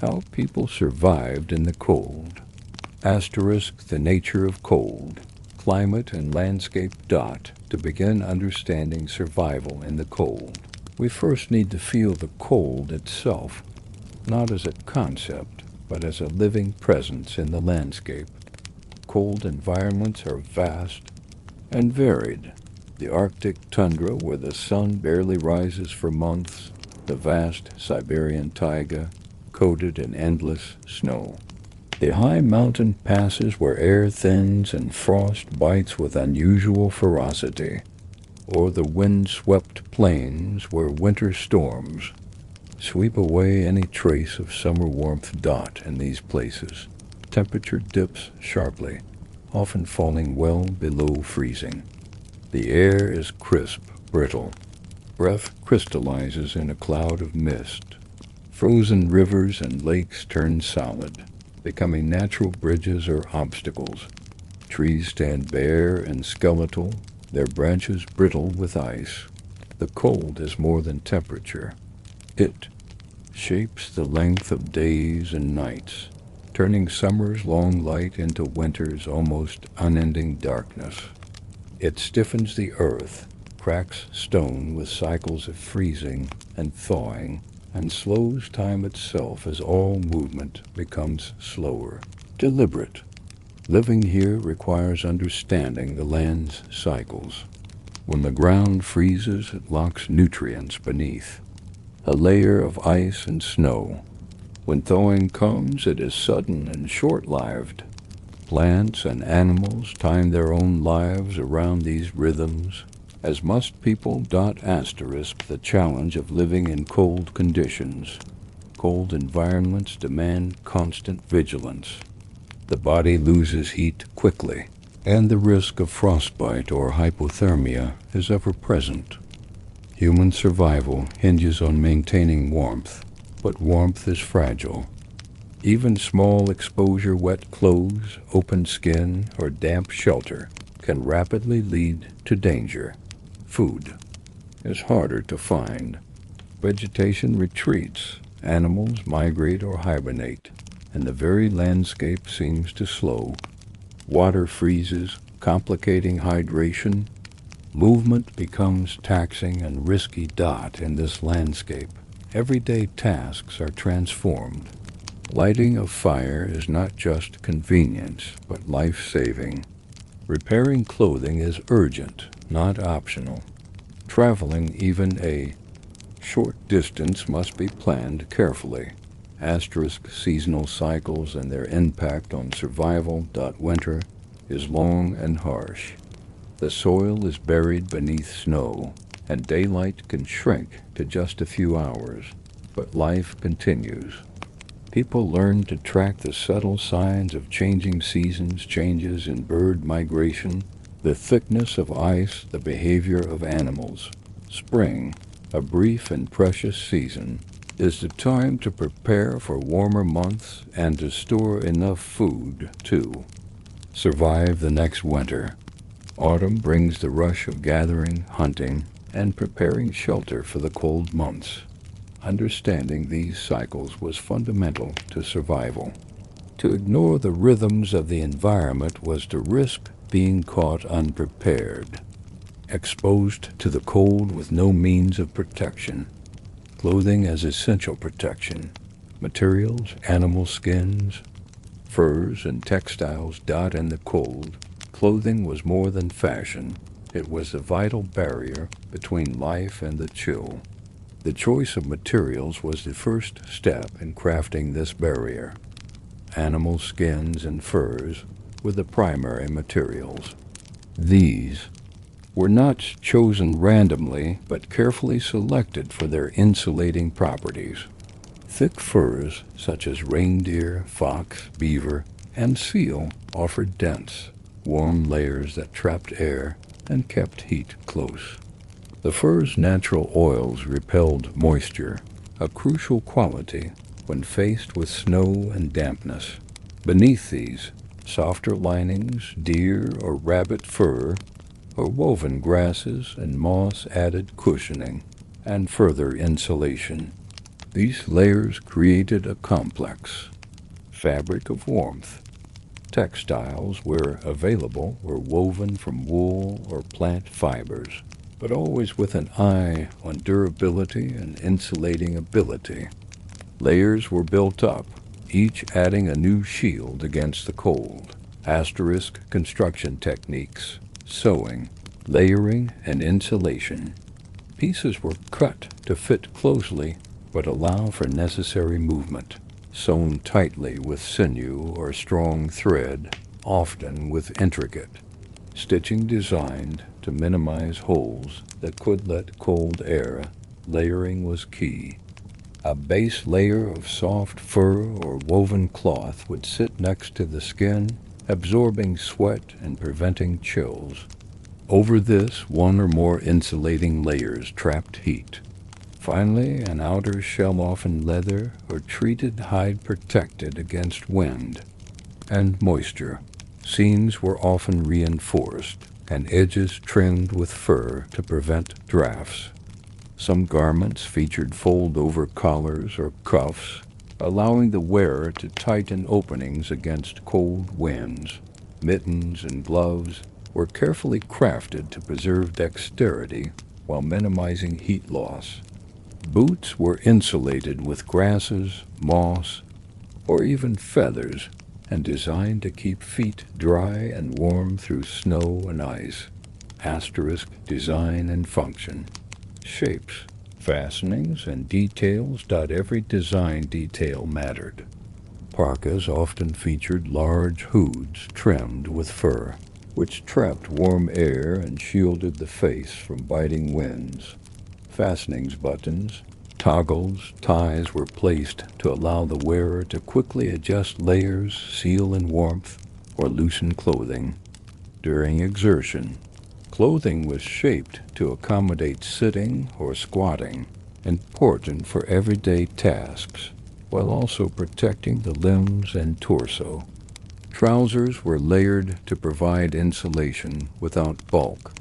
How people survived in the cold. Asterisk the nature of cold. Climate and landscape. To begin understanding survival in the cold, we first need to feel the cold itself, not as a concept, but as a living presence in the landscape. Cold environments are vast and varied. The Arctic tundra, where the sun barely rises for months, the vast Siberian taiga, coated in endless snow. The high mountain passes where air thins and frost bites with unusual ferocity, or the wind-swept plains where winter storms sweep away any trace of summer warmth. In these places, temperature dips sharply, often falling well below freezing. The air is crisp, brittle. Breath crystallizes in a cloud of mist. Frozen rivers and lakes turn solid, becoming natural bridges or obstacles. Trees stand bare and skeletal, their branches brittle with ice. The cold is more than temperature. It shapes the length of days and nights, turning summer's long light into winter's almost unending darkness. It stiffens the earth, cracks stone with cycles of freezing and thawing, and slows time itself as all movement becomes slower, deliberate. Living here requires understanding the land's cycles. When the ground freezes, it locks nutrients beneath, a layer of ice and snow. When thawing comes, it is sudden and short-lived. Plants and animals time their own lives around these rhythms, as must people. Asterisk the challenge of living in cold conditions. Cold environments demand constant vigilance. The body loses heat quickly, and the risk of frostbite or hypothermia is ever present. Human survival hinges on maintaining warmth, but warmth is fragile. Even small exposure, wet clothes, open skin, or damp shelter can rapidly lead to danger. Food is harder to find. Vegetation retreats, animals migrate or hibernate, and the very landscape seems to slow. Water freezes, complicating hydration. Movement becomes taxing and risky. In this landscape, everyday tasks are transformed. Lighting a fire is not just convenience, but life-saving. Repairing clothing is urgent, not optional. Traveling even a short distance must be planned carefully. Asterisk seasonal cycles and their impact on survival. Winter is long and harsh. The soil is buried beneath snow, and daylight can shrink to just a few hours, but life continues. People learn to track the subtle signs of changing seasons, changes in bird migration, the thickness of ice, the behavior of animals. Spring, a brief and precious season, is the time to prepare for warmer months and to store enough food to survive the next winter. Autumn brings the rush of gathering, hunting, and preparing shelter for the cold months. Understanding these cycles was fundamental to survival. To ignore the rhythms of the environment was to risk being caught unprepared, exposed to the cold with no means of protection. Clothing as essential protection. Materials, animal skins, furs, and textiles. In the cold, clothing was more than fashion. It was a vital barrier between life and the chill. The choice of materials was the first step in crafting this barrier. Animal skins and furs were the primary materials. These were not chosen randomly, but carefully selected for their insulating properties. Thick furs, such as reindeer, fox, beaver, and seal, offered dense, warm layers that trapped air and kept heat close. The fur's natural oils repelled moisture, a crucial quality when faced with snow and dampness. Beneath these, softer linings, deer or rabbit fur, or woven grasses and moss added cushioning and further insulation. These layers created a complex fabric of warmth. Textiles, where available, were woven from wool or plant fibers, but always with an eye on durability and insulating ability. Layers were built up, each adding a new shield against the cold. Asterisk construction techniques, sewing, layering, and insulation. Pieces were cut to fit closely but allow for necessary movement, sewn tightly with sinew or strong thread, often with intricate stitching designed to minimize holes that could let cold air. Layering was key. A base layer of soft fur or woven cloth would sit next to the skin, absorbing sweat and preventing chills. Over this, one or more insulating layers trapped heat. Finally, an outer shell, often leather or treated hide, protected against wind and moisture. Seams were often reinforced and edges trimmed with fur to prevent drafts. Some garments featured fold-over collars or cuffs, allowing the wearer to tighten openings against cold winds. Mittens and gloves were carefully crafted to preserve dexterity while minimizing heat loss. Boots were insulated with grasses, moss, or even feathers, and designed to keep feet dry and warm through snow and ice. Asterisk design and function. Shapes, fastenings, and details. Every design detail mattered. Parkas often featured large hoods trimmed with fur, which trapped warm air and shielded the face from biting winds. Fastenings, buttons, toggles, ties were placed to allow the wearer to quickly adjust layers, seal in warmth, or loosen clothing. During exertion, clothing was shaped to accommodate sitting or squatting, important for everyday tasks, while also protecting the limbs and torso. Trousers were layered to provide insulation without bulk.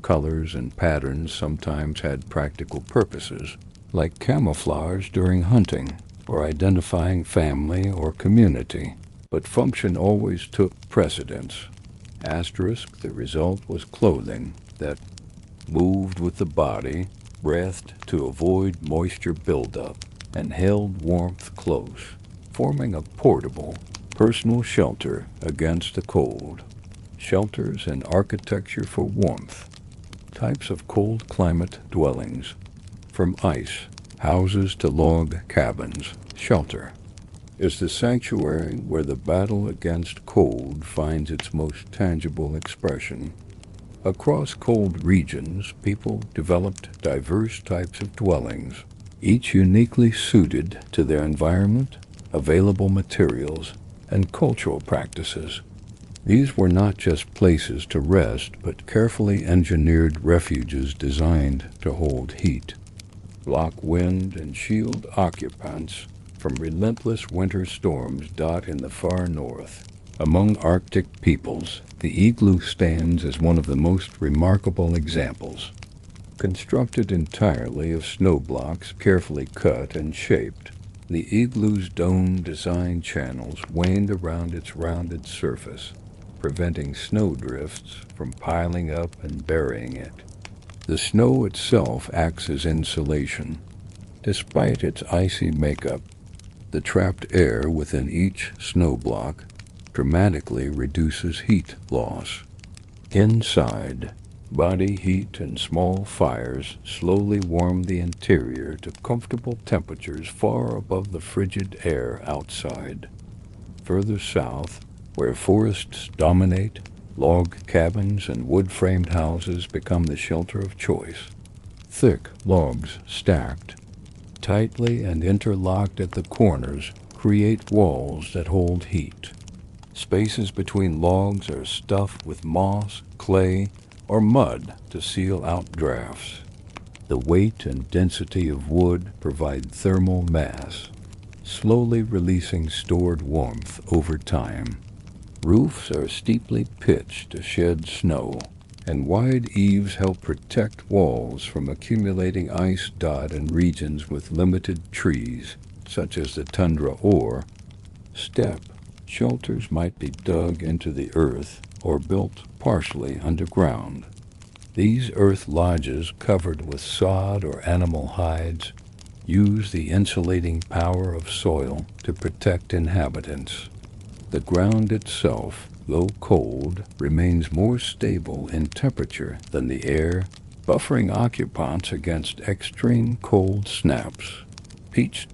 Colors and patterns sometimes had practical purposes, like camouflage during hunting or identifying family or community, but function always took precedence. Asterisk, the result was clothing that moved with the body, breathed to avoid moisture buildup, and held warmth close, forming a portable, personal shelter against the cold. Shelters and architecture for warmth. Types of cold climate dwellings. From ice houses to log cabins. Shelter is the sanctuary where the battle against cold finds its most tangible expression. Across cold regions, people developed diverse types of dwellings, each uniquely suited to their environment, available materials, and cultural practices. These were not just places to rest, but carefully engineered refuges designed to hold heat, block wind, and shield occupants from relentless winter storms. In the far north, among Arctic peoples, the igloo stands as one of the most remarkable examples. Constructed entirely of snow blocks carefully cut and shaped, the igloo's dome design channels wound around its rounded surface, preventing snowdrifts from piling up and burying it. The snow itself acts as insulation. Despite its icy makeup, the trapped air within each snow block dramatically reduces heat loss. Inside, body heat and small fires slowly warm the interior to comfortable temperatures far above the frigid air outside. Further south, where forests dominate, log cabins and wood-framed houses become the shelter of choice. Thick logs stacked tightly and interlocked at the corners create walls that hold heat. Spaces between logs are stuffed with moss, clay, or mud to seal out drafts. The weight and density of wood provide thermal mass, slowly releasing stored warmth over time. Roofs are steeply pitched to shed snow, and wide eaves help protect walls from accumulating ice. In regions with limited trees, such as the tundra or steppe, shelters might be dug into the earth or built partially underground. These earth lodges, covered with sod or animal hides, use the insulating power of soil to protect inhabitants. The ground itself, though cold, remains more stable in temperature than the air, buffering occupants against extreme cold snaps. Each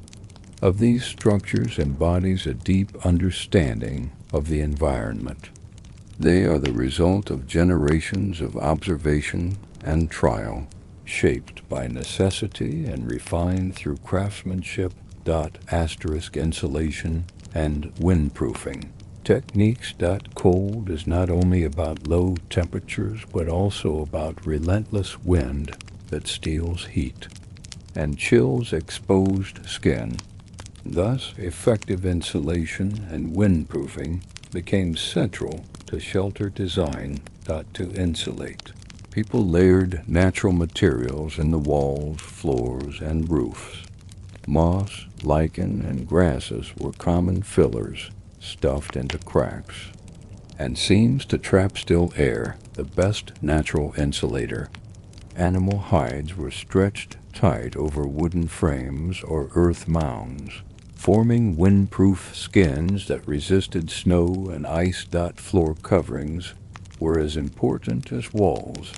of these structures embodies a deep understanding of the environment. They are the result of generations of observation and trial, shaped by necessity and refined through craftsmanship. Insulation and windproofing techniques. Cold is not only about low temperatures, but also about relentless wind that steals heat and chills exposed skin. Thus, effective insulation and windproofing became central to shelter design. To insulate, people layered natural materials in the walls, floors, and roofs. Moss, lichen, and grasses were common fillers stuffed into cracks, and seams to trap still air, the best natural insulator. Animal hides were stretched tight over wooden frames or earth mounds, forming windproof skins that resisted snow and ice. Floor coverings were as important as walls.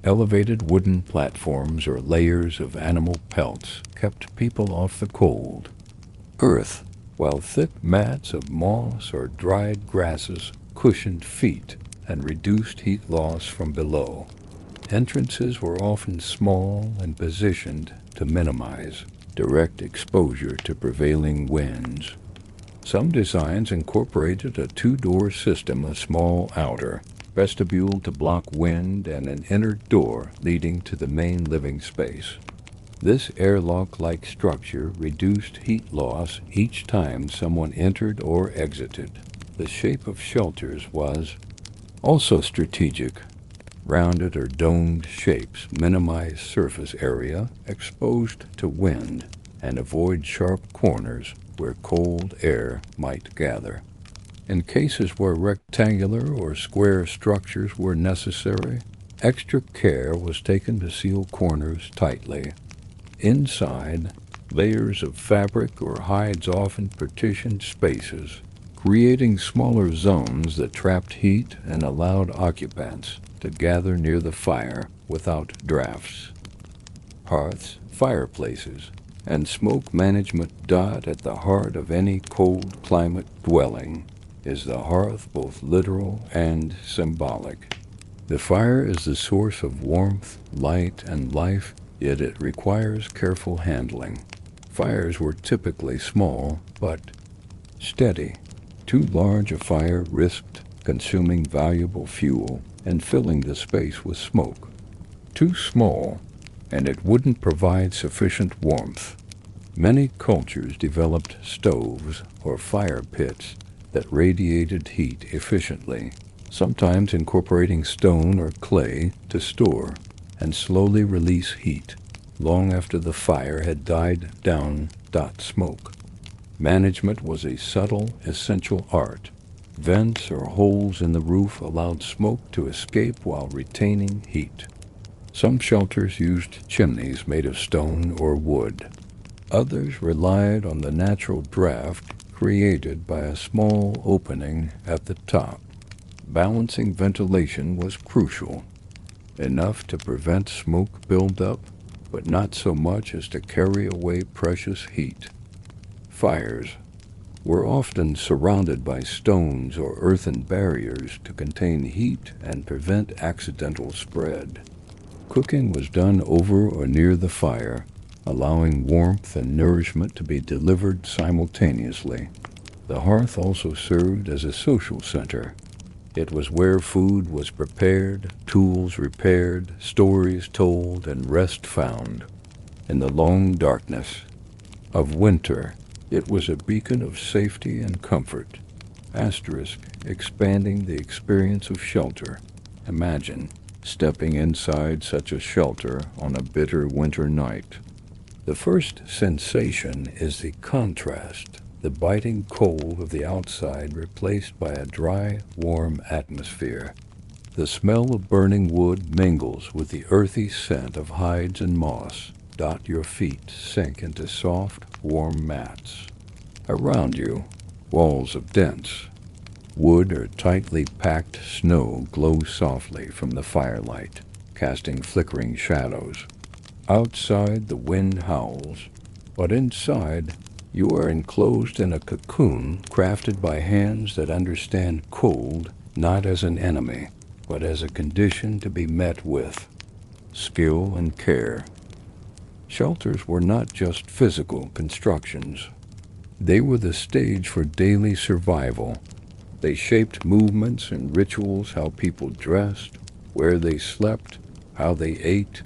Elevated wooden platforms or layers of animal pelts kept people off the cold. Earth, while thick mats of moss or dried grasses cushioned feet and reduced heat loss from below. Entrances were often small and positioned to minimize direct exposure to prevailing winds. Some designs incorporated a two-door system, a small outer vestibule to block wind and an inner door leading to the main living space. This airlock-like structure reduced heat loss each time someone entered or exited. The shape of shelters was also strategic. Rounded or domed shapes minimize surface area exposed to wind and avoid sharp corners where cold air might gather. In cases where rectangular or square structures were necessary, extra care was taken to seal corners tightly. Inside, layers of fabric or hides often partitioned spaces, creating smaller zones that trapped heat and allowed occupants to gather near the fire without drafts. Hearths, fireplaces, and smoke management. At the heart of any cold climate dwelling is the hearth, both literal and symbolic. The fire is the source of warmth, light, and life, yet it requires careful handling. Fires were typically small, but steady. Too large a fire risked consuming valuable fuel and filling the space with smoke. Too small, and it wouldn't provide sufficient warmth. Many cultures developed stoves or fire pits that radiated heat efficiently, sometimes incorporating stone or clay to store and slowly release heat long after the fire had died down. Smoke management was a subtle, essential art. Vents or holes in the roof allowed smoke to escape while retaining heat. Some shelters used chimneys made of stone or wood. Others relied on the natural draft created by a small opening at the top. Balancing ventilation was crucial, enough to prevent smoke buildup, but not so much as to carry away precious heat. Fires were often surrounded by stones or earthen barriers to contain heat and prevent accidental spread. Cooking was done over or near the fire, allowing warmth and nourishment to be delivered simultaneously. The hearth also served as a social center. It was where food was prepared, tools repaired, stories told, and rest found. In the long darkness of winter, it was a beacon of safety and comfort. Expanding the experience of shelter. Imagine stepping inside such a shelter on a bitter winter night. The first sensation is the contrast, the biting cold of the outside replaced by a dry, warm atmosphere. The smell of burning wood mingles with the earthy scent of hides and moss. Your feet sink into soft, warm mats. Around you, walls of dense wood or tightly packed snow glow softly from the firelight, casting flickering shadows. Outside, the wind howls, but inside, you are enclosed in a cocoon crafted by hands that understand cold not as an enemy, but as a condition to be met with skill and care. Shelters were not just physical constructions. They were the stage for daily survival. They shaped movements and rituals, how people dressed, where they slept, how they ate.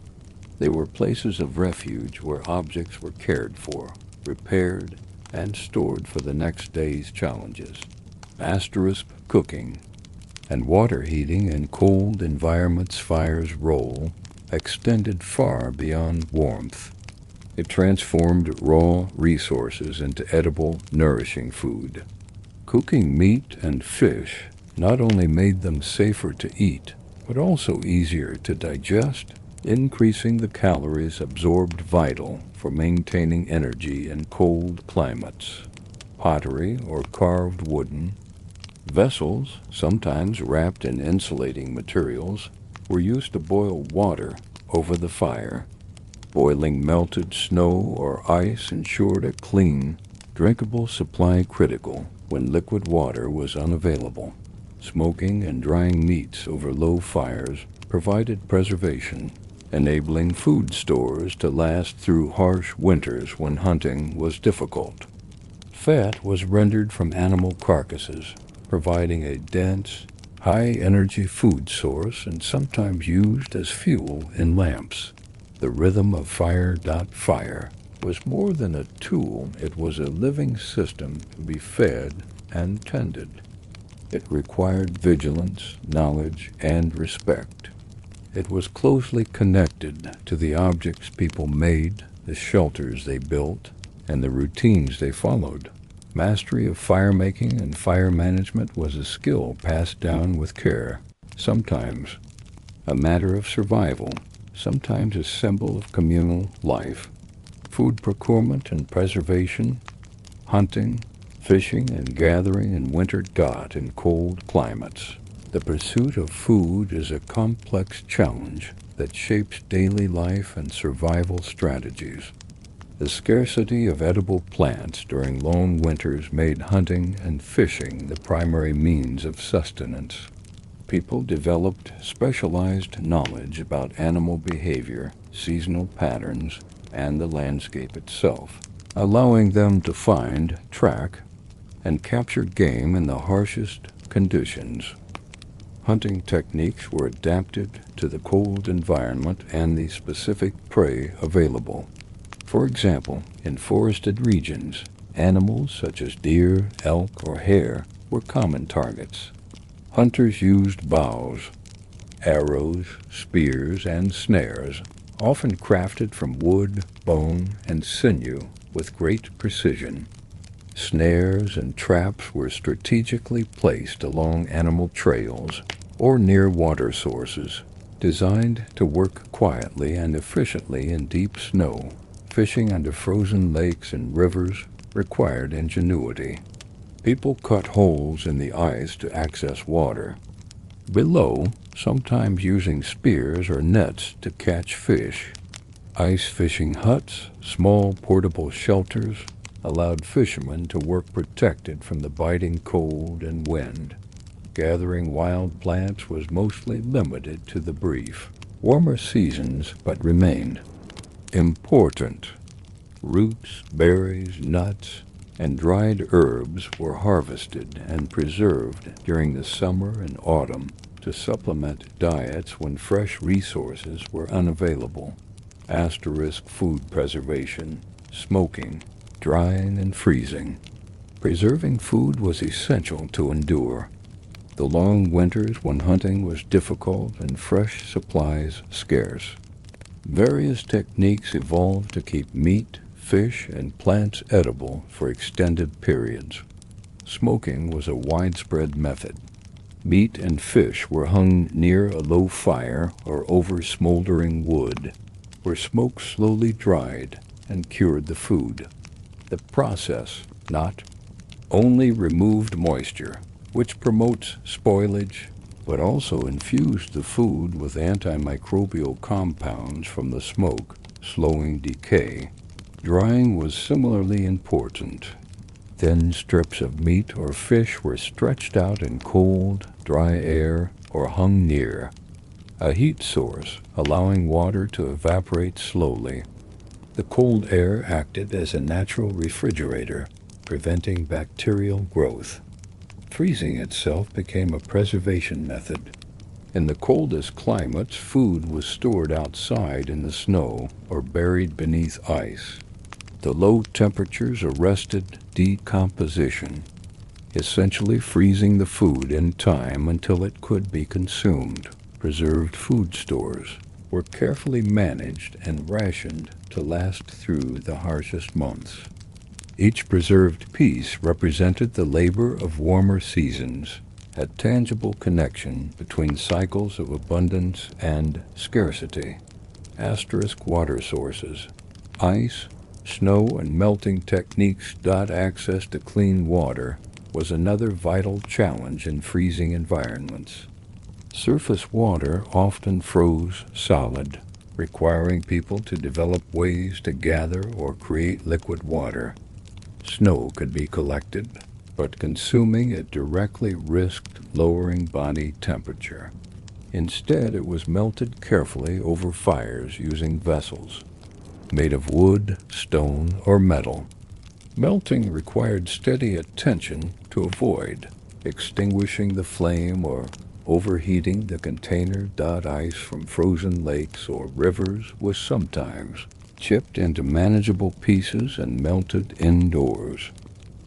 They were places of refuge where objects were cared for, repaired, and stored for the next day's challenges. Cooking and water heating in cold environments fire's role extended far beyond warmth. It transformed raw resources into edible, nourishing food. Cooking meat and fish not only made them safer to eat, but also easier to digest, increasing the calories absorbed vital for maintaining energy in cold climates. Pottery or carved wooden vessels, sometimes wrapped in insulating materials, were used to boil water over the fire. Boiling melted snow or ice ensured a clean, drinkable supply critical when liquid water was unavailable. Smoking and drying meats over low fires provided preservation, enabling food stores to last through harsh winters when hunting was difficult. Fat was rendered from animal carcasses, providing a dense, high-energy food source and sometimes used as fuel in lamps. The rhythm of fire was more than a tool, it was a living system to be fed and tended. It required vigilance, knowledge, and respect. It was closely connected to the objects people made, the shelters they built, and the routines they followed. Mastery of fire-making and fire management was a skill passed down with care, sometimes a matter of survival, sometimes a symbol of communal life. Food procurement and preservation, hunting, fishing, and gathering in winter got in cold climates. The pursuit of food is a complex challenge that shapes daily life and survival strategies. The scarcity of edible plants during long winters made hunting and fishing the primary means of sustenance. People developed specialized knowledge about animal behavior, seasonal patterns, and the landscape itself, allowing them to find, track, and capture game in the harshest conditions. Hunting techniques were adapted to the cold environment and the specific prey available. For example, in forested regions, animals such as deer, elk, or hare were common targets. Hunters used bows, arrows, spears, and snares, often crafted from wood, bone, and sinew with great precision. Snares and traps were strategically placed along animal trails or near water sources, designed to work quietly and efficiently in deep snow. Fishing under frozen lakes and rivers required ingenuity. People cut holes in the ice to access water. Below, sometimes using spears or nets to catch fish. Ice fishing huts, small portable shelters, allowed fishermen to work protected from the biting cold and wind. Gathering wild plants was mostly limited to the brief, warmer seasons, but remained important. Roots, berries, nuts, and dried herbs were harvested and preserved during the summer and autumn to supplement diets when fresh resources were unavailable. Food preservation, smoking, drying, and freezing. Preserving food was essential to endure. the long winters when hunting was difficult and fresh supplies scarce. Various techniques evolved to keep meat, fish, and plants edible for extended periods. Smoking was a widespread method. Meat and fish were hung near a low fire or over smoldering wood, where smoke slowly dried and cured the food. The process not only removed moisture, which promotes spoilage, but also infused the food with antimicrobial compounds from the smoke, slowing decay. Drying was similarly important. Thin strips of meat or fish were stretched out in cold, dry air or hung near a heat source, allowing water to evaporate slowly. The cold air acted as a natural refrigerator, preventing bacterial growth. Freezing itself became a preservation method. In the coldest climates, food was stored outside in the snow or buried beneath ice. The low temperatures arrested decomposition, essentially freezing the food in time until it could be consumed. Preserved food stores were carefully managed and rationed to last through the harshest months. Each preserved piece represented the labor of warmer seasons, a tangible connection between cycles of abundance and scarcity. Asterisk water sources. Ice, snow, and melting techniques. Access to clean water was another vital challenge in freezing environments. Surface water often froze solid, requiring people to develop ways to gather or create liquid water. Snow could be collected, but consuming it directly risked lowering body temperature. Instead, it was melted carefully over fires using vessels made of wood, stone, or metal. Melting required steady attention to avoid extinguishing the flame or overheating the container. Ice from frozen lakes or rivers was sometimes chipped into manageable pieces and melted indoors.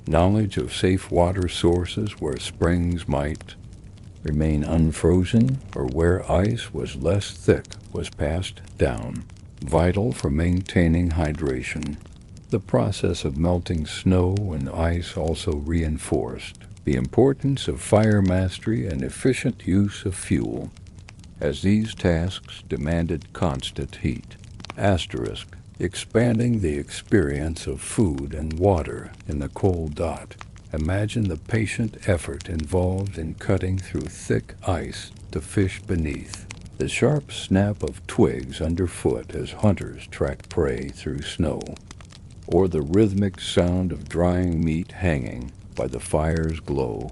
Knowledge of safe water sources where springs might remain unfrozen or where ice was less thick was passed down, vital for maintaining hydration. The process of melting snow and ice also reinforced the importance of fire mastery and efficient use of fuel, as these tasks demanded constant heat. Asterisk. Expanding the experience of food and water in the cold. Imagine the patient effort involved in cutting through thick ice to fish beneath, the sharp snap of twigs underfoot as hunters track prey through snow, or the rhythmic sound of drying meat hanging by the fire's glow.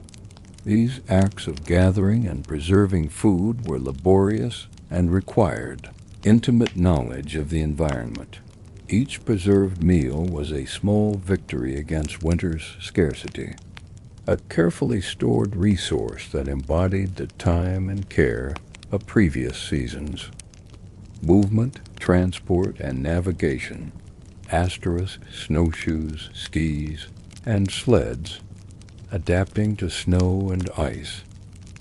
These acts of gathering and preserving food were laborious and required intimate knowledge of the environment. Each preserved meal was a small victory against winter's scarcity, a carefully stored resource that embodied the time and care of previous seasons. Movement, transport, and navigation. Asterisk, snowshoes, skis, and sleds. Adapting to snow and ice.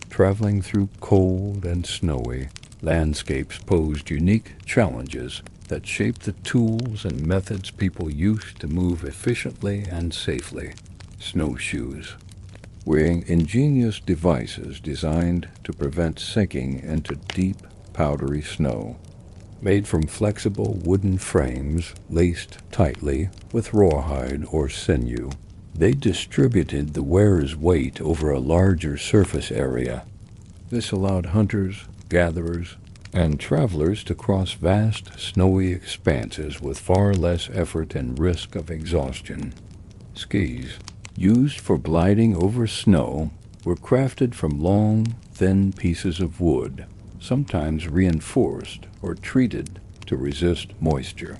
Traveling through cold and snowy landscapes posed unique challenges that shaped the tools and methods people used to move efficiently and safely. Snowshoes were ingenious devices designed to prevent sinking into deep, powdery snow. Made from flexible wooden frames laced tightly with rawhide or sinew, they distributed the wearer's weight over a larger surface area. This allowed hunters, gatherers, and travelers to cross vast, snowy expanses with far less effort and risk of exhaustion. Skis, used for gliding over snow, were crafted from long, thin pieces of wood, sometimes reinforced or treated to resist moisture.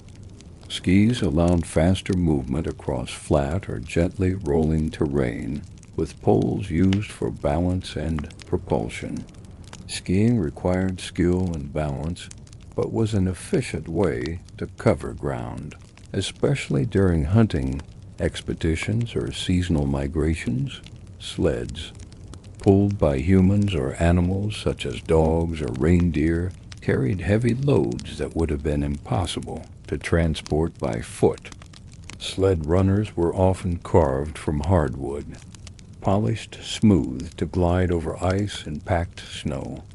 Skis allowed faster movement across flat or gently rolling terrain, with poles used for balance and propulsion. Skiing required skill and balance, but was an efficient way to cover ground, especially during hunting expeditions or seasonal migrations. Sleds, pulled by humans or animals such as dogs or reindeer, carried heavy loads that would have been impossible to transport by foot. Sled runners were often carved from hardwood, polished smooth to glide over ice and packed snow.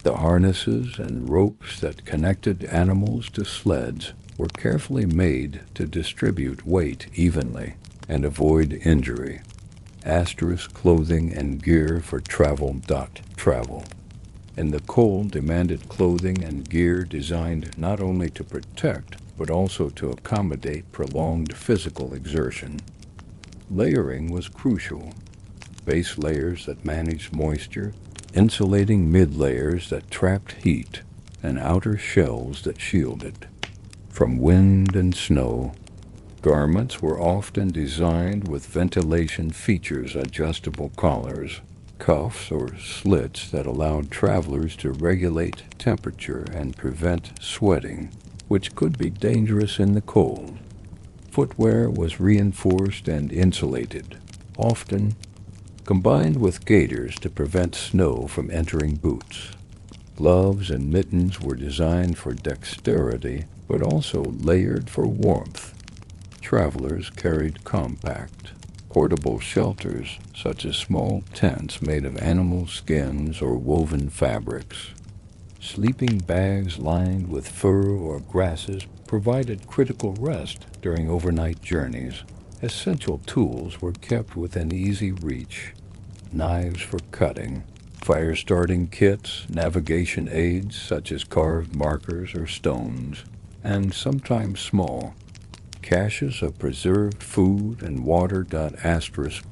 The harnesses and ropes that connected animals to sleds were carefully made to distribute weight evenly and avoid injury. Asterisk clothing and gear for travel. Travel. In the cold demanded clothing and gear designed not only to protect but also to accommodate prolonged physical exertion. Layering was crucial. Base layers that managed moisture, insulating mid-layers that trapped heat, and outer shells that shielded from wind and snow. Garments were often designed with ventilation features, adjustable collars, cuffs or slits that allowed travelers to regulate temperature and prevent sweating, which could be dangerous in the cold. Footwear was reinforced and insulated, often combined with gaiters to prevent snow from entering boots. Gloves and mittens were designed for dexterity, but also layered for warmth. Travelers carried compact, portable shelters, such as small tents made of animal skins or woven fabrics. Sleeping bags lined with fur or grasses provided critical rest during overnight journeys. Essential tools were kept within easy reach: knives for cutting, fire-starting kits, navigation aids such as carved markers or stones, and sometimes small caches of preserved food and water.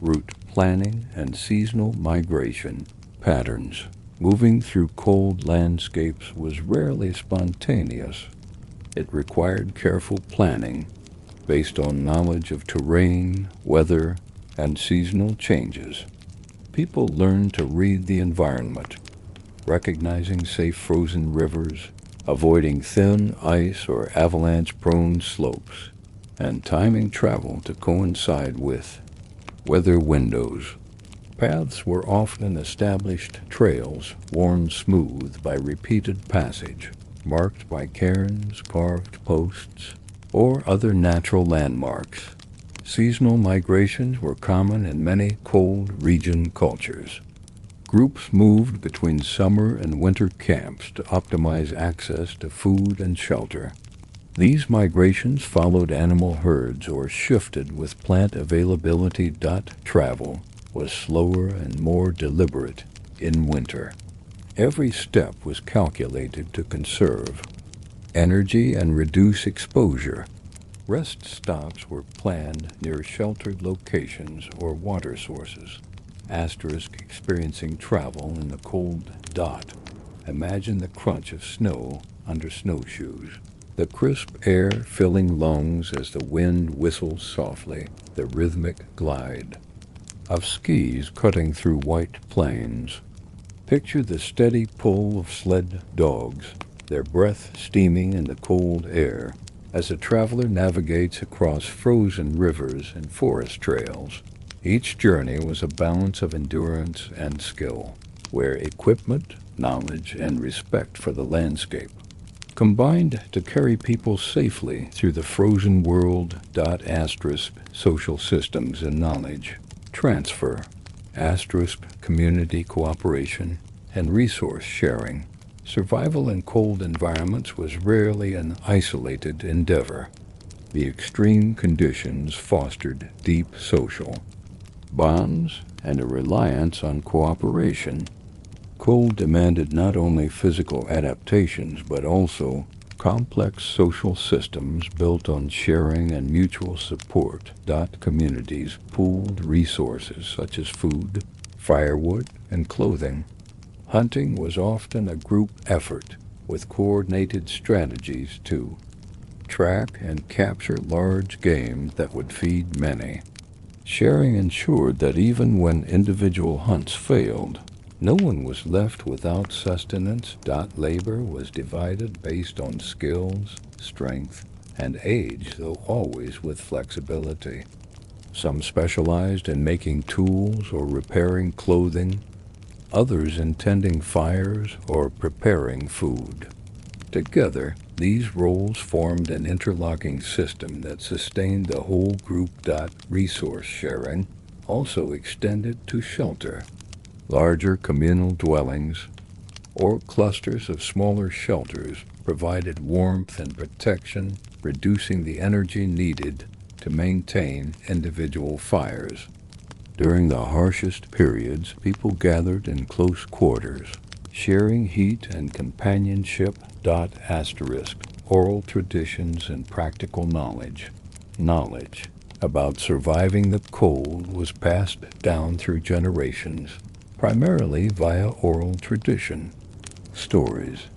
Route planning and seasonal migration patterns. Moving through cold landscapes was rarely spontaneous. It required careful planning based on knowledge of terrain, weather, and seasonal changes. People learned to read the environment, recognizing safe frozen rivers, avoiding thin ice or avalanche-prone slopes, and timing travel to coincide with weather windows. Paths were often established trails worn smooth by repeated passage, marked by cairns, carved posts, or other natural landmarks. Seasonal migrations were common in many cold region cultures. Groups moved between summer and winter camps to optimize access to food and shelter. These migrations followed animal herds or shifted with plant availability. Travel was slower and more deliberate in winter. Every step was calculated to conserve energy and reduce exposure. Rest stops were planned near sheltered locations or water sources. Experiencing travel in the cold. Imagine the crunch of snow under snowshoes. The crisp air filling lungs as the wind whistles softly, the rhythmic glide of skis cutting through white plains. Picture the steady pull of sled dogs, their breath steaming in the cold air as a traveler navigates across frozen rivers and forest trails. Each journey was a balance of endurance and skill, where equipment, knowledge, and respect for the landscape combined to carry people safely through the frozen world. Social systems and knowledge transfer, community cooperation, and resource sharing. Survival in cold environments was rarely an isolated endeavor. The extreme conditions fostered deep social bonds and a reliance on cooperation. Cold demanded not only physical adaptations but also complex social systems built on sharing and mutual support. Communities pooled resources such as food, firewood, and clothing. Hunting was often a group effort with coordinated strategies to track and capture large game that would feed many. Sharing ensured that even when individual hunts failed, no one was left without sustenance. Labor was divided based on skills, strength, and age, though always with flexibility. Some specialized in making tools or repairing clothing, others in tending fires or preparing food. Together, these roles formed an interlocking system that sustained the whole group. Resource sharing also extended to shelter. Larger communal dwellings or clusters of smaller shelters provided warmth and protection, reducing the energy needed to maintain individual fires. During the harshest periods, people gathered in close quarters, sharing heat and companionship. Oral traditions and practical knowledge. Knowledge about surviving the cold was passed down through generations, primarily via oral tradition. Stories,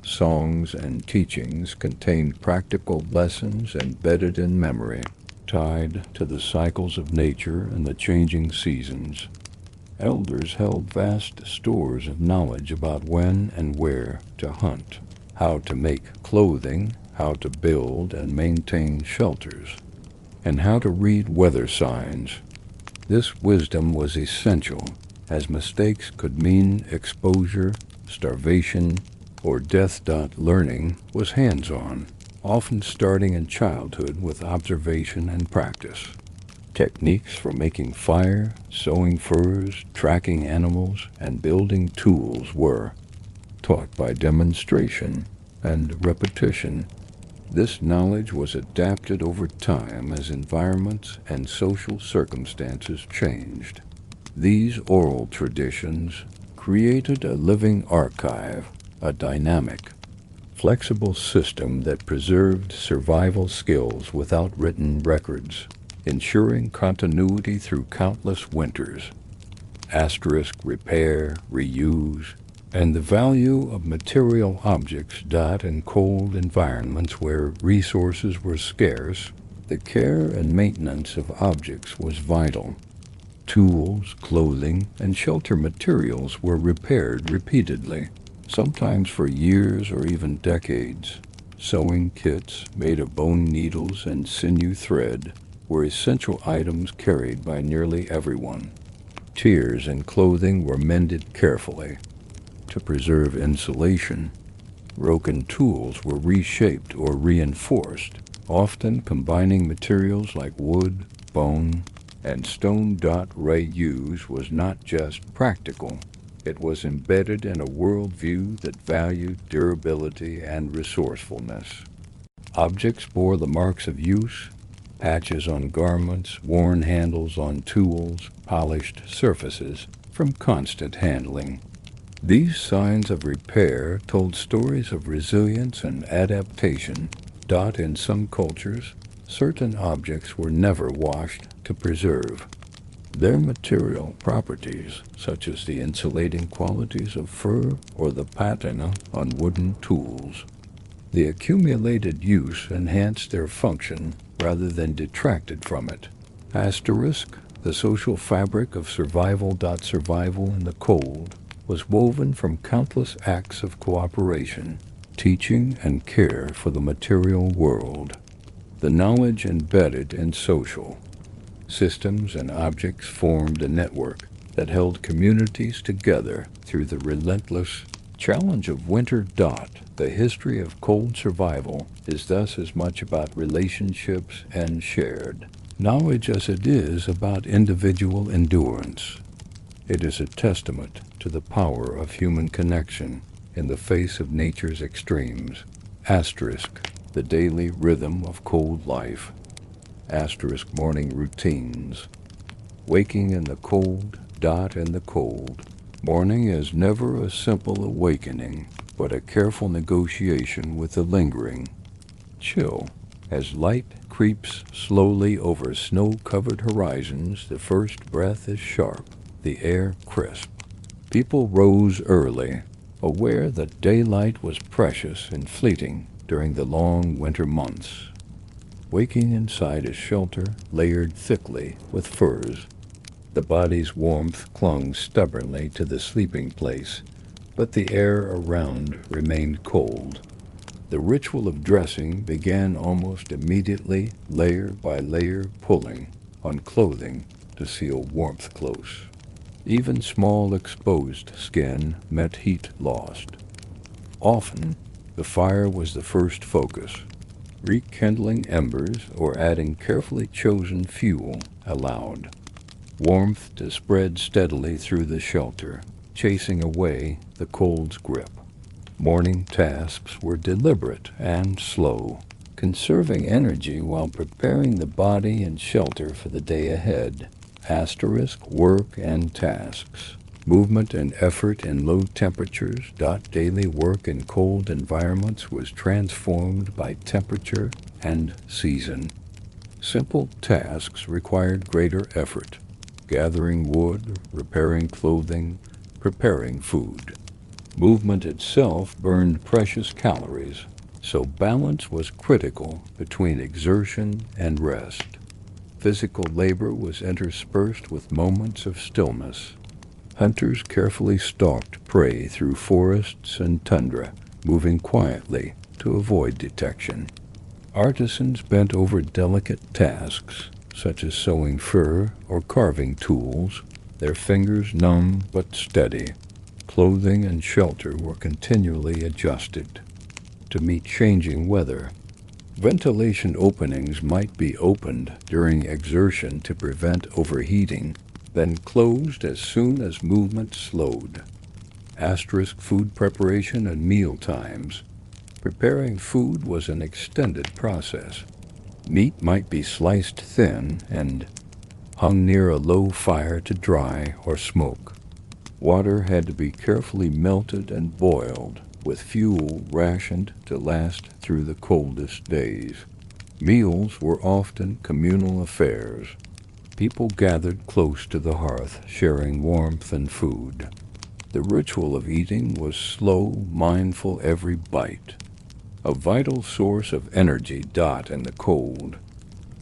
songs, and teachings contained practical lessons embedded in memory, tied to the cycles of nature and the changing seasons. Elders held vast stores of knowledge about when and where to hunt, how to make clothing, how to build and maintain shelters, and how to read weather signs. This wisdom was essential, as mistakes could mean exposure, starvation, or death. Learning was hands-on, often starting in childhood with observation and practice. Techniques for making fire, sewing furs, tracking animals, and building tools were taught by demonstration and repetition. This knowledge was adapted over time as environments and social circumstances changed. These oral traditions created a living archive, a dynamic, flexible system that preserved survival skills without written records, ensuring continuity through countless winters. Repair, reuse, and the value of material objects. In cold environments where resources were scarce, the care and maintenance of objects was vital. Tools, clothing, and shelter materials were repaired repeatedly, sometimes for years or even decades. Sewing kits made of bone needles and sinew thread were essential items carried by nearly everyone. Tears and clothing were mended carefully to preserve insulation. Broken tools were reshaped or reinforced, often combining materials like wood, bone, and stone. Reuse was not just practical, it was embedded in a worldview that valued durability and resourcefulness. Objects bore the marks of use: patches on garments, worn handles on tools, polished surfaces from constant handling. These signs of repair told stories of resilience and adaptation. In some cultures, certain objects were never washed to preserve their material properties, such as the insulating qualities of fur or the patina on wooden tools. The accumulated use enhanced their function rather than detracted from it. The social fabric of survival. Survival in the cold was woven from countless acts of cooperation, teaching and care for the material world. The knowledge embedded in social systems and objects formed a network that held communities together through the relentless challenge of winter. The history of cold survival is thus as much about relationships and shared knowledge as it is about individual endurance. It is a testament to the power of human connection in the face of nature's extremes. The daily rhythm of cold life. Morning routines. Waking in the cold. In the cold, morning is never a simple awakening, but a careful negotiation with the lingering chill. As light creeps slowly over snow-covered horizons, the first breath is sharp, the air crisp. People rose early, aware that daylight was precious and fleeting during the long winter months. Waking inside a shelter layered thickly with furs, the body's warmth clung stubbornly to the sleeping place, but the air around remained cold. The ritual of dressing began almost immediately, layer by layer pulling on clothing to seal warmth close. Even small exposed skin meant heat lost. Often, the fire was the first focus. Rekindling embers or adding carefully chosen fuel allowed warmth to spread steadily through the shelter, chasing away the cold's grip. Morning tasks were deliberate and slow, conserving energy while preparing the body and shelter for the day ahead. Asterisk work and tasks. Movement and effort in low temperatures. Daily work in cold environments was transformed by temperature and season. Simple tasks required greater effort. Gathering wood, repairing clothing, preparing food. Movement itself burned precious calories, so balance was critical between exertion and rest. Physical labor was interspersed with moments of stillness. Hunters carefully stalked prey through forests and tundra, moving quietly to avoid detection. Artisans bent over delicate tasks, such as sewing fur or carving tools, their fingers numb but steady. Clothing and shelter were continually adjusted to meet changing weather. Ventilation openings might be opened during exertion to prevent overheating, then closed as soon as movement slowed. Asterisk food preparation and meal times. Preparing food was an extended process. Meat might be sliced thin and hung near a low fire to dry or smoke. Water had to be carefully melted and boiled, with fuel rationed to last through the coldest days. Meals were often communal affairs. People gathered close to the hearth, sharing warmth and food. The ritual of eating was slow, mindful every bite. A vital source of energy in the cold.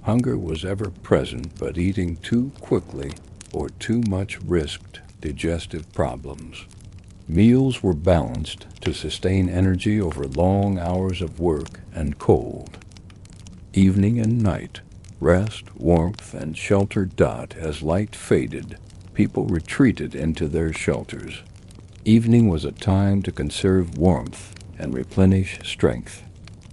Hunger was ever present, but eating too quickly or too much risked digestive problems. Meals were balanced to sustain energy over long hours of work and cold. Evening and night, rest, warmth, and shelter. As light faded, people retreated into their shelters. Evening was a time to conserve warmth and replenish strength.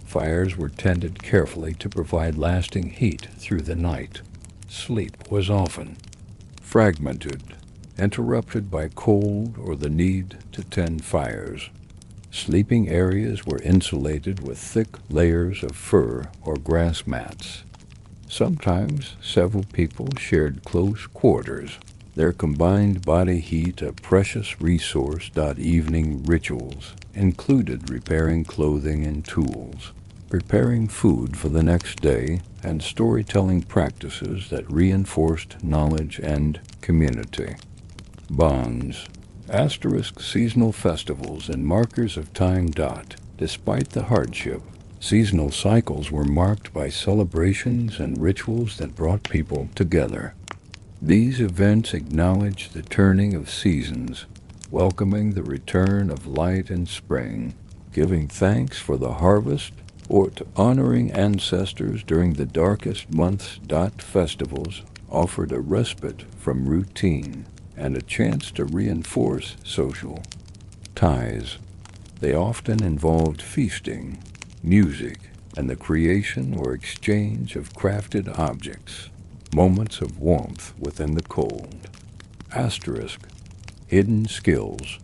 Fires were tended carefully to provide lasting heat through the night. Sleep was often fragmented, interrupted by cold or the need to tend fires. Sleeping areas were insulated with thick layers of fur or grass mats. Sometimes several people shared close quarters, their combined body heat a precious resource. Evening rituals included repairing clothing and tools, preparing food for the next day, and storytelling practices that reinforced knowledge and community. Bonds. Asterisk seasonal festivals and markers of time. Despite the hardship, seasonal cycles were marked by celebrations and rituals that brought people together. These events acknowledged the turning of seasons, welcoming the return of light and spring, giving thanks for the harvest, or to honoring ancestors during the darkest months. Festivals offered a respite from routine and a chance to reinforce social ties. They often involved feasting, music, and the creation or exchange of crafted objects, moments of warmth within the cold. Asterisk, hidden skills,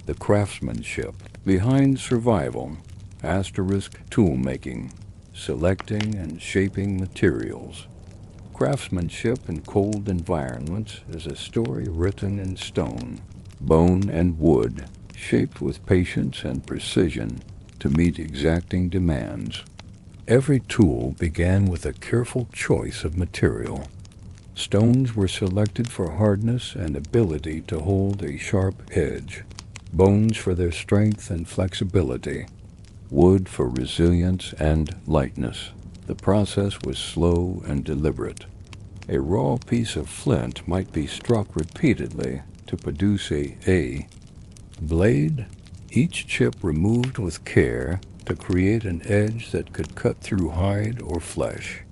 the craftsmanship behind survival. Asterisk, tool making, selecting and shaping materials. Craftsmanship in cold environments is a story written in stone, bone, and wood, shaped with patience and precision to meet exacting demands. Every tool began with a careful choice of material. Stones were selected for hardness and ability to hold a sharp edge, bones for their strength and flexibility, wood for resilience and lightness. The process was slow and deliberate. A raw piece of flint might be struck repeatedly to produce a blade, each chip removed with care to create an edge that could cut through hide or flesh.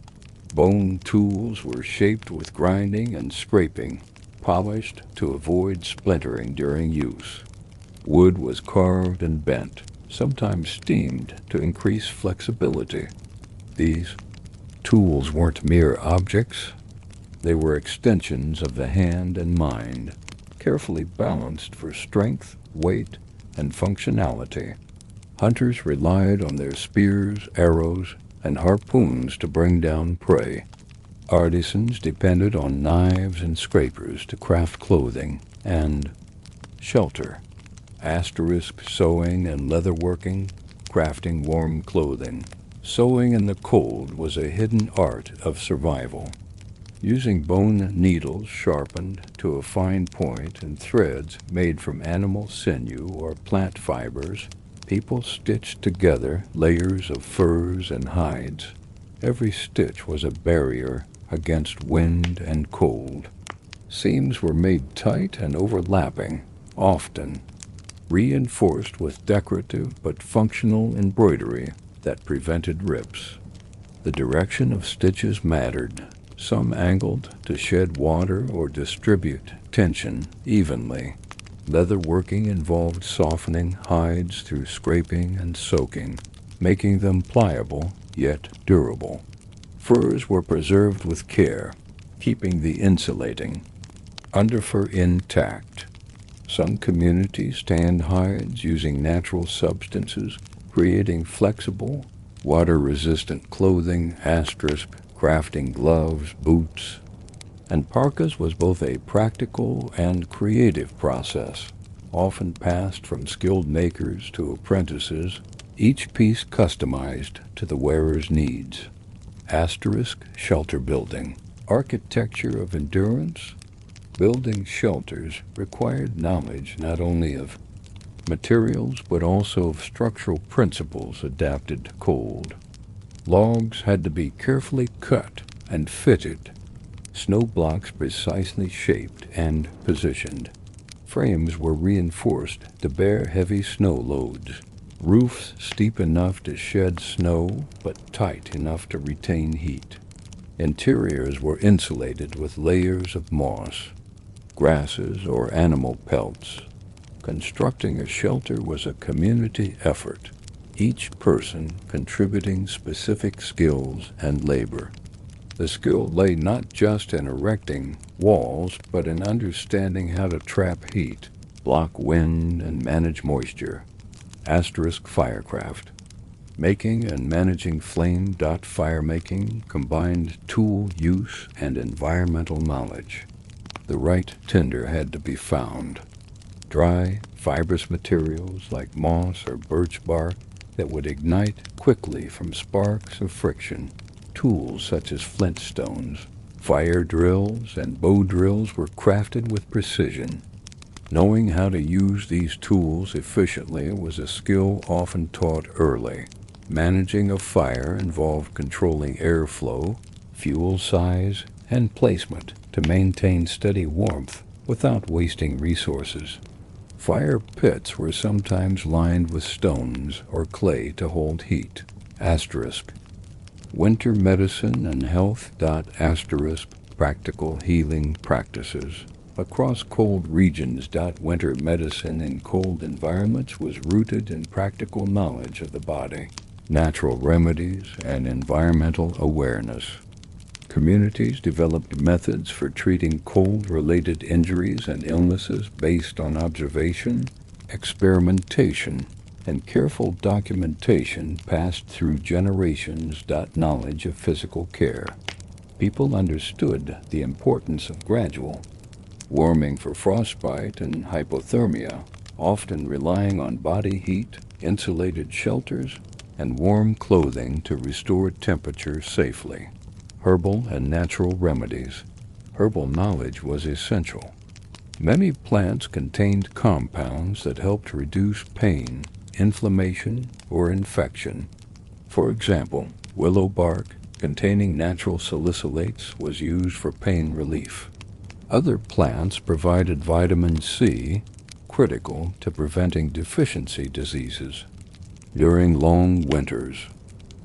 Bone tools were shaped with grinding and scraping, polished to avoid splintering during use. Wood was carved and bent, sometimes steamed to increase flexibility. These tools weren't mere objects. They were extensions of the hand and mind, carefully balanced for strength, weight, and functionality. Hunters relied on their spears, arrows, and harpoons to bring down prey. Artisans depended on knives and scrapers to craft clothing and shelter. Sewing and leatherworking, crafting warm clothing. Sewing in the cold was a hidden art of survival. Using bone needles sharpened to a fine point and threads made from animal sinew or plant fibers, people stitched together layers of furs and hides. Every stitch was a barrier against wind and cold. Seams were made tight and overlapping, often reinforced with decorative but functional embroidery that prevented rips. The direction of stitches mattered, some angled to shed water or distribute tension evenly. Leatherworking involved softening hides through scraping and soaking, making them pliable yet durable. Furs were preserved with care, keeping the insulating underfur intact. Some communities tanned hides using natural substances, creating flexible, water-resistant clothing, crafting gloves, boots, and parkas was both a practical and creative process, often passed from skilled makers to apprentices, each piece customized to the wearer's needs. Shelter building. Architecture of endurance. Building shelters required knowledge not only of materials but also of structural principles adapted to cold. Logs had to be carefully cut and fitted, snow blocks precisely shaped and positioned. Frames were reinforced to bear heavy snow loads. Roofs steep enough to shed snow but tight enough to retain heat. Interiors were insulated with layers of moss, grasses, or animal pelts. Constructing a shelter was a community effort, each person contributing specific skills and labor. The skill lay not just in erecting walls, but in understanding how to trap heat, block wind, and manage moisture. Firecraft. Making and managing flame. Firemaking combined tool use and environmental knowledge. The right tinder had to be found. Dry, fibrous materials like moss or birch bark that would ignite quickly from sparks of friction. Tools such as flintstones, fire drills, and bow drills were crafted with precision. Knowing how to use these tools efficiently was a skill often taught early. Managing a fire involved controlling airflow, fuel size, and placement to maintain steady warmth without wasting resources. Fire pits were sometimes lined with stones or clay to hold heat. Winter medicine and health. Practical healing practices. Across cold regions. Winter medicine in cold environments was rooted in practical knowledge of the body, natural remedies, and environmental awareness. Communities developed methods for treating cold-related injuries and illnesses based on observation, experimentation, and careful documentation passed through generations. Knowledge of physical care. People understood the importance of gradual warming for frostbite and hypothermia, often relying on body heat, insulated shelters, and warm clothing to restore temperature safely. Herbal and natural remedies. Herbal knowledge was essential. Many plants contained compounds that helped reduce pain, inflammation, or infection. For example, willow bark containing natural salicylates was used for pain relief. Other plants provided vitamin C, critical to preventing deficiency diseases. During long winters,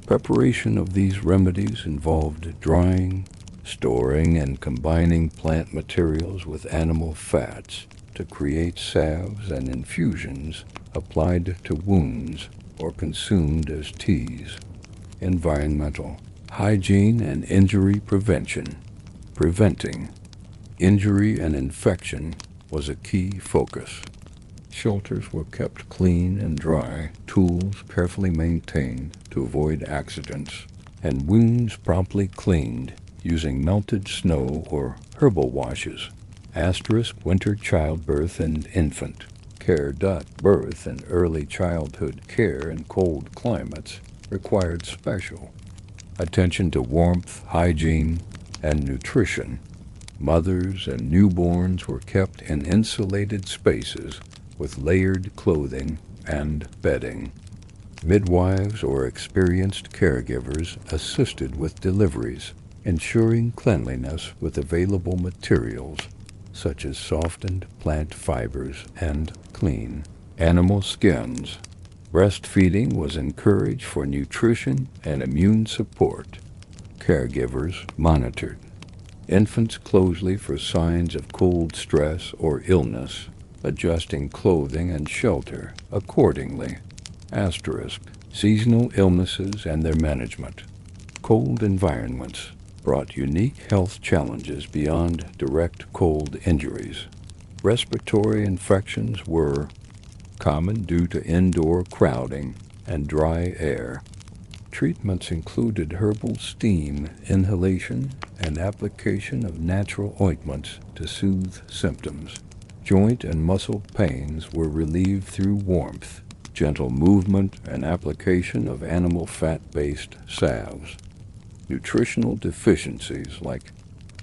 preparation of these remedies involved drying, storing and combining plant materials with animal fats to create salves and infusions applied to wounds or consumed as teas. Environmental hygiene and injury prevention. Preventing injury and infection was a key focus. Shelters were kept clean and dry, tools carefully maintained to avoid accidents, and wounds promptly cleaned using melted snow or herbal washes. Asterisk winter childbirth and infant care. Birth and early childhood care in cold climates required special attention to warmth, hygiene, and nutrition. Mothers and newborns were kept in insulated spaces with layered clothing and bedding. Midwives or experienced caregivers assisted with deliveries, ensuring cleanliness with available materials such as softened plant fibers and clean animal skins. Breastfeeding was encouraged for nutrition and immune support. Caregivers monitored infants closely for signs of cold stress or illness, adjusting clothing and shelter accordingly. Asterisk seasonal illnesses and their management. Cold environments brought unique health challenges beyond direct cold injuries. Respiratory infections were common due to indoor crowding and dry air. Treatments included herbal steam inhalation and application of natural ointments to soothe symptoms. Joint and muscle pains were relieved through warmth, gentle movement, and application of animal fat-based salves. Nutritional deficiencies like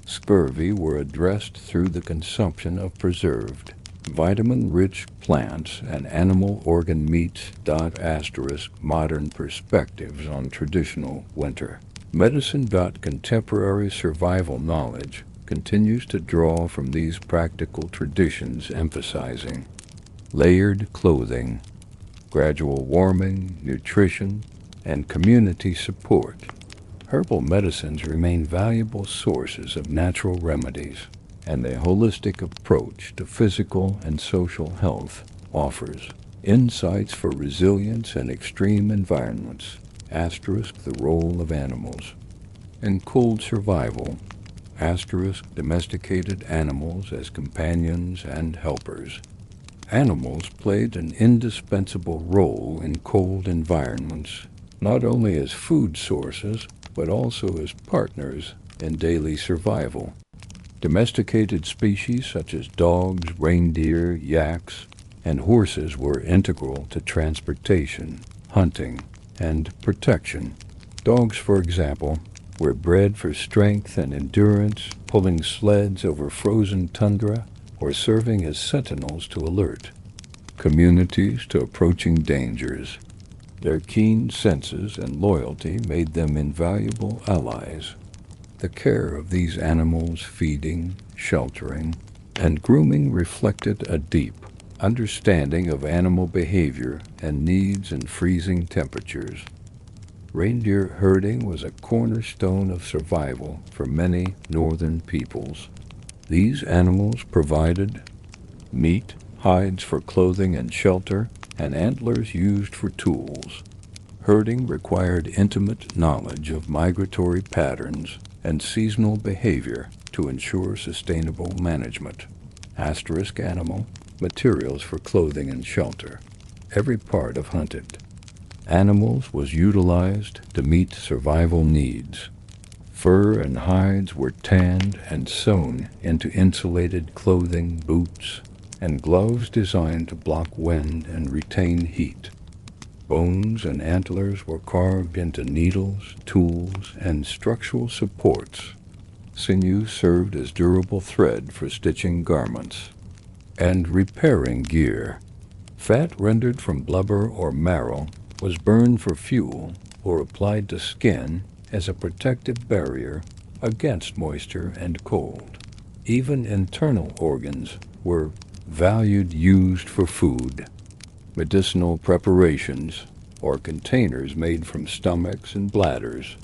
scurvy were addressed through the consumption of preserved, vitamin-rich plants and animal organ meats. Asterisk modern perspectives on traditional winter medicine. Contemporary survival knowledge continues to draw from these practical traditions, emphasizing layered clothing, gradual warming, nutrition, and community support. Herbal medicines remain valuable sources of natural remedies, and the holistic approach to physical and social health offers insights for resilience in extreme environments. Asterisk the role of animals in cold survival. Asterisk domesticated animals as companions and helpers. Animals played an indispensable role in cold environments, not only as food sources, but also as partners in daily survival. Domesticated species such as dogs, reindeer, yaks, and horses were integral to transportation, hunting, and protection. Dogs, for example, were bred for strength and endurance, pulling sleds over frozen tundra or serving as sentinels to alert communities to approaching dangers. Their keen senses and loyalty made them invaluable allies. The care of these animals, feeding, sheltering, and grooming reflected a deep understanding of animal behavior and needs in freezing temperatures. Reindeer herding was a cornerstone of survival for many northern peoples. These animals provided meat, hides for clothing and shelter, and antlers used for tools. Herding required intimate knowledge of migratory patterns and seasonal behavior to ensure sustainable management. Asterisk animal materials for clothing and shelter. Every part of hunted animals was utilized to meet survival needs. Fur and hides were tanned and sewn into insulated clothing, boots, and gloves designed to block wind and retain heat. Bones and antlers were carved into needles, tools, and structural supports. Sinew served as durable thread for stitching garments and repairing gear. Fat rendered from blubber or marrow was burned for fuel or applied to skin as a protective barrier against moisture and cold. Even internal organs were used for food. Medicinal preparations or containers made from stomachs and bladders.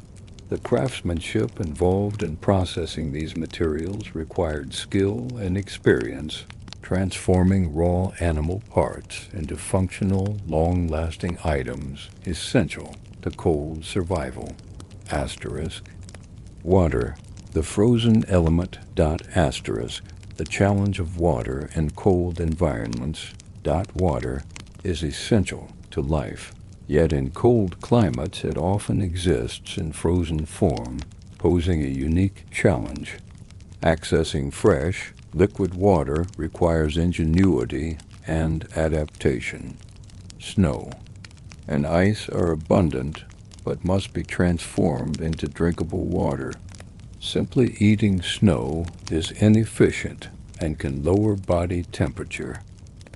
The craftsmanship involved in processing these materials required skill and experience, transforming raw animal parts into functional, long-lasting items essential to cold survival. Asterisk. Water, the frozen element. Asterisk. The challenge of water in cold environments. Water is essential to life. Yet in cold climates it often exists in frozen form, posing a unique challenge. Accessing fresh, liquid water requires ingenuity and adaptation. Snow and ice are abundant, but must be transformed into drinkable water. Simply eating snow is inefficient and can lower body temperature.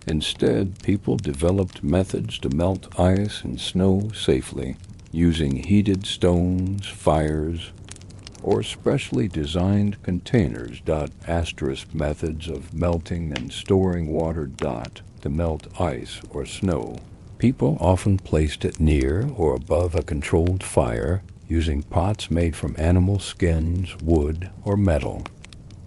Instead, people developed methods to melt ice and snow safely, using heated stones, fires, or specially designed containers. Asterisk. Methods of melting and storing water. To melt ice or snow. People often placed it near or above a controlled fire, using pots made from animal skins, wood, or metal.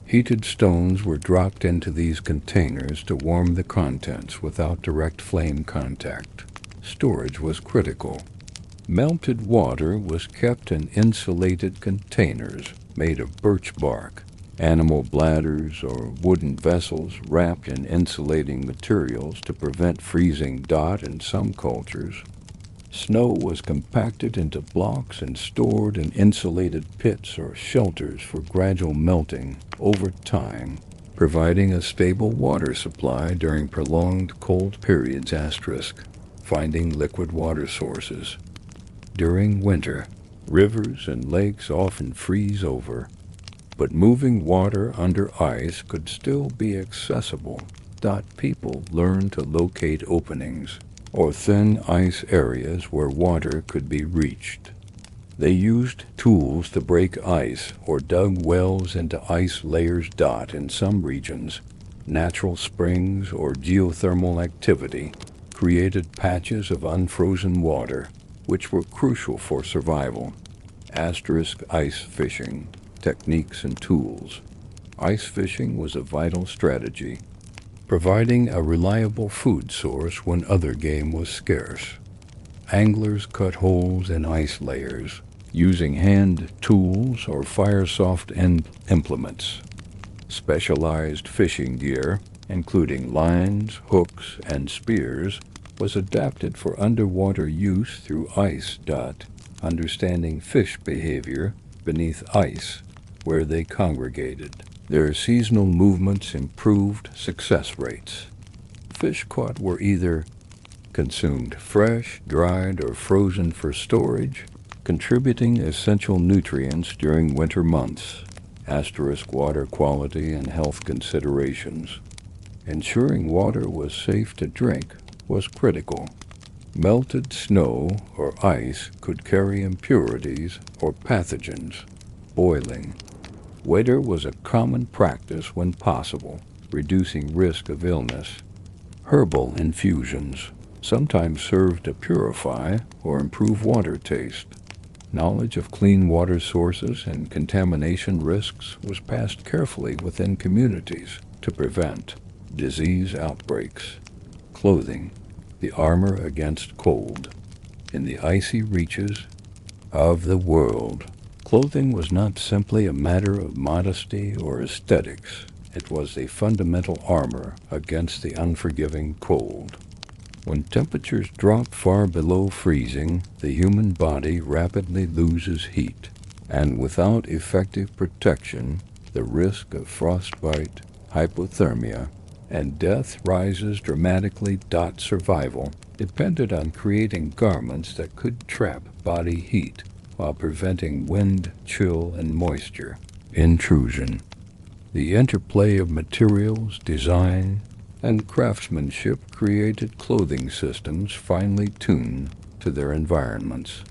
Heated stones were dropped into these containers to warm the contents without direct flame contact. Storage was critical. Melted water was kept in insulated containers made of birch bark, animal bladders, or wooden vessels wrapped in insulating materials to prevent freezing. In some cultures, snow was compacted into blocks and stored in insulated pits or shelters for gradual melting over time, providing a stable water supply during prolonged cold periods. Asterisk. Finding liquid water sources. During winter, rivers and lakes often freeze over, but moving water under ice could still be accessible. People learned to locate openings or thin ice areas where water could be reached. They used tools to break ice or dug wells into ice layers. In some regions, natural springs or geothermal activity created patches of unfrozen water, which were crucial for survival. Asterisk. Ice fishing, techniques and tools. Ice fishing was a vital strategy, providing a reliable food source when other game was scarce. Anglers cut holes in ice layers, using hand tools or fire-soft implements. Specialized fishing gear, including lines, hooks, and spears, was adapted for underwater use through ice. Understanding fish behavior beneath ice, where they congregated. Their seasonal movements improved success rates. Fish caught were either consumed fresh, dried, or frozen for storage, contributing essential nutrients during winter months. Asterisk. Water quality and health considerations. Ensuring water was safe to drink was critical. Melted snow or ice could carry impurities or pathogens. Boiling. Water was a common practice when possible, reducing risk of illness. Herbal infusions, sometimes served to purify or improve water taste. Knowledge of clean water sources and contamination risks was passed carefully within communities to prevent disease outbreaks. Clothing, the armor against cold. In the icy reaches of the world, clothing was not simply a matter of modesty or aesthetics. It was a fundamental armor against the unforgiving cold. When temperatures drop far below freezing, the human body rapidly loses heat, and without effective protection, the risk of frostbite, hypothermia, and death rises dramatically. Survival depended on creating garments that could trap body heat while preventing wind, chill, and moisture intrusion. The interplay of materials, design, and craftsmanship created clothing systems finely tuned to their environments.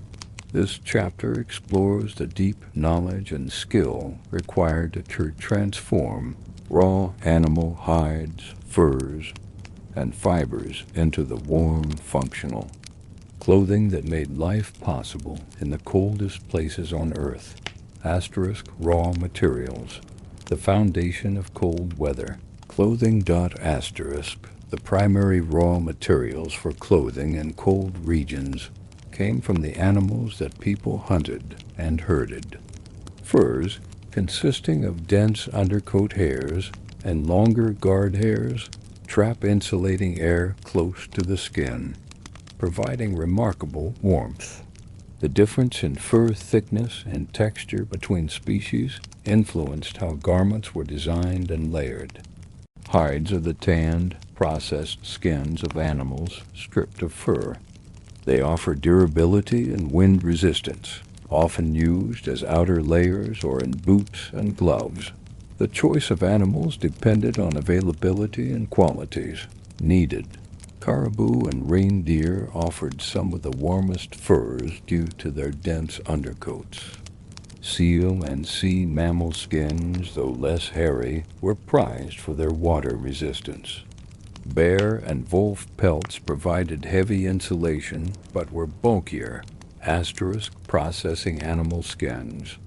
This chapter explores the deep knowledge and skill required to transform raw animal hides, furs, and fibers into the warm, functional clothing that made life possible in the coldest places on Earth. Asterisk raw materials, the foundation of cold weather. Clothing. Asterisk, the primary raw materials for clothing in cold regions came from the animals that people hunted and herded. Furs, consisting of dense undercoat hairs and longer guard hairs, trap insulating air close to the skin, providing remarkable warmth. The difference in fur thickness and texture between species influenced how garments were designed and layered. Hides are the tanned, processed skins of animals stripped of fur. They offer durability and wind resistance, often used as outer layers or in boots and gloves. The choice of animals depended on availability and qualities needed. Caribou and reindeer offered some of the warmest furs due to their dense undercoats. Seal and sea mammal skins, though less hairy, were prized for their water resistance. Bear and wolf pelts provided heavy insulation but were bulkier. Asterisk processing animal skins.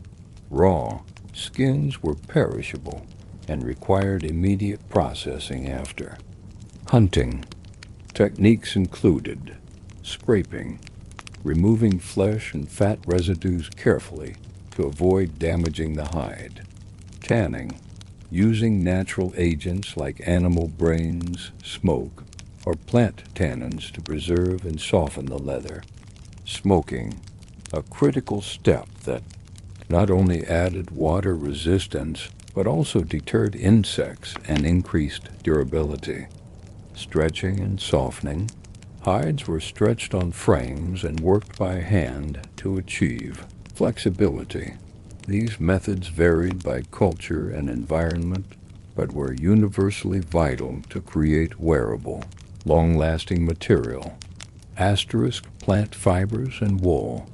Raw skins were perishable and required immediate processing after. Hunting. Techniques included scraping, removing flesh and fat residues carefully to avoid damaging the hide. Tanning, using natural agents like animal brains, smoke, or plant tannins to preserve and soften the leather. Smoking, a critical step that not only added water resistance, but also deterred insects and increased durability. Stretching and softening. Hides were stretched on frames and worked by hand to achieve flexibility. These methods varied by culture and environment, but were universally vital to create wearable, long-lasting material. Asterisk plant fibers and wool.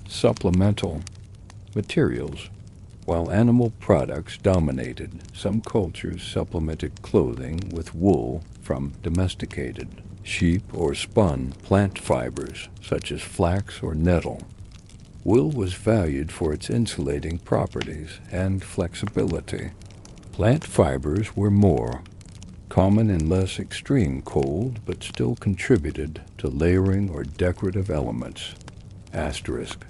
Supplemental materials. While animal products dominated, some cultures supplemented clothing with wool from domesticated sheep or spun plant fibers such as flax or nettle. Wool was valued for its insulating properties and flexibility. Plant fibers were more common in less extreme cold, but still contributed to layering or decorative elements. Asterisk